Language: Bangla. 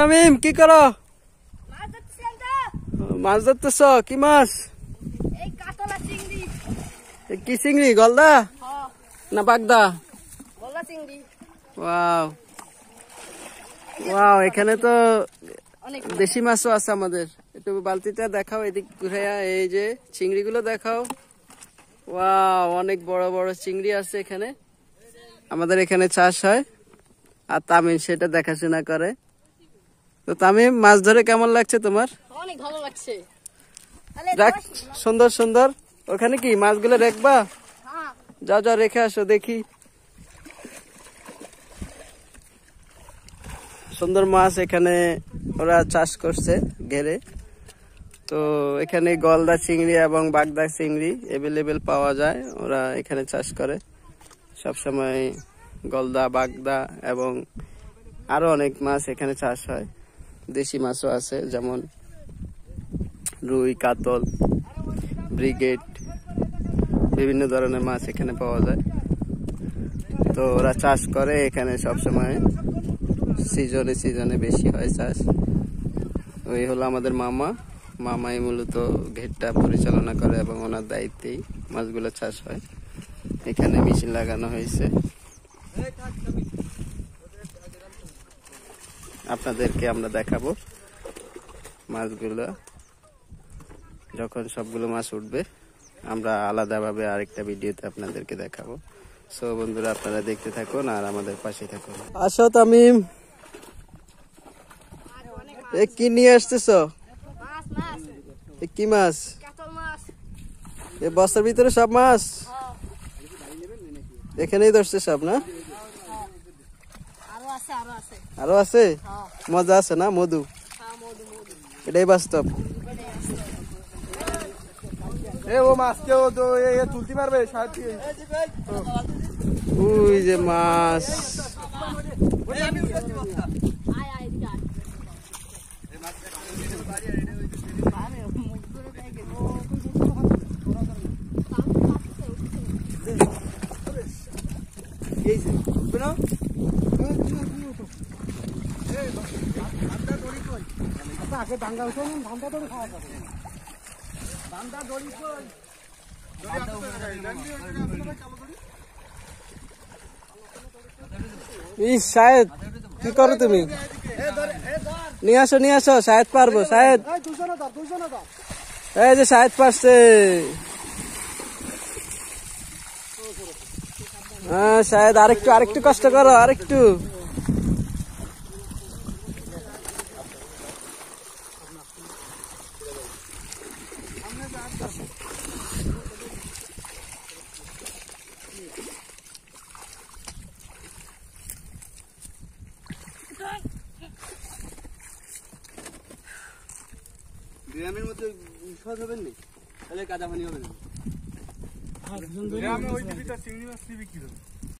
তামিম কি করো? মাছ ধরতেছ? কি মাছ? কি চিংড়ি? গলদা না বাগদা? ওয়াও ওয়াও, এখানে তো দেশি মাছও আছে আমাদের। একটু বালতিটা দেখাও, এদিক ঘুরে। এই যে চিংড়ি গুলো দেখাও। ওয়াও, অনেক বড় বড় চিংড়ি আছে এখানে। আমাদের এখানে চাষ হয় আর তামিম সেটা দেখাশোনা করে। তো তামিম, মাছ ধরে কেমন লাগছে তোমার? অনেক ভালো লাগছে। দেখ সুন্দর সুন্দর। ওখানে কি মাছগুলো রাখবা? যাও যাও, রেখে আসো দেখি। সুন্দর মাছ এখানে ওরা চাষ করছে ঘেরে। তো এখানে গলদা চিংড়ি এবং বাগদা চিংড়ি এভেলেবেল পাওয়া যায়। ওরা এখানে চাষ করে সবসময় গলদা, বাগদা এবং আরো অনেক মাছ এখানে চাষ হয়। দেশি মাছও আছে, যেমন রুই, কাতল, ব্রিগেড, বিভিন্ন ধরনের মাছ এখানে পাওয়া যায়। তো ওরা চাষ করে এখানে সবসময়, সিজনে সিজনে বেশি হয় চাষ। ওই হলো আমাদের মামাই মূলত ঘেরটা পরিচালনা করে এবং ওনার দায়িত্বেই মাছগুলো চাষ হয়। এখানে মেশিন লাগানো হয়েছে। আপনাদেরকে আমরা দেখাবো মাছগুলো। যখন সবগুলো মাছ উঠবে আমরা আলাদাভাবে আরেকটা ভিডিওতে আপনাদেরকে দেখাবো। সো বন্ধুরা, আপনারা দেখতে থাকুন আর আমাদের পাশে থাকুন। আসো তামিম, কি নিয়ে আসতেছ? কি মাছ? বস্তার ভিতরে সব মাছ এখানেই ধরছে সব, না? আরো আছে? মজা আছে না? মধু, এটাই বাস্তব। তুলতে পারবে? ওই যে মাছ, শাহেদ কি করো তুমি? নিয়ে আসো নিয়ে আসো, শাহেদ পারবো। শাহেদ, এই যে শাহেদ পারছে। হ্যাঁ শাহেদ, আরেকটু আরেকটু কষ্ট করো, আরেকটু। গ্রামের মধ্যে সহজ হবেন না, তাহলে কাদা পানি হবে না। ওই দিকে চিংড়ি মাছ বিক্রি হবে।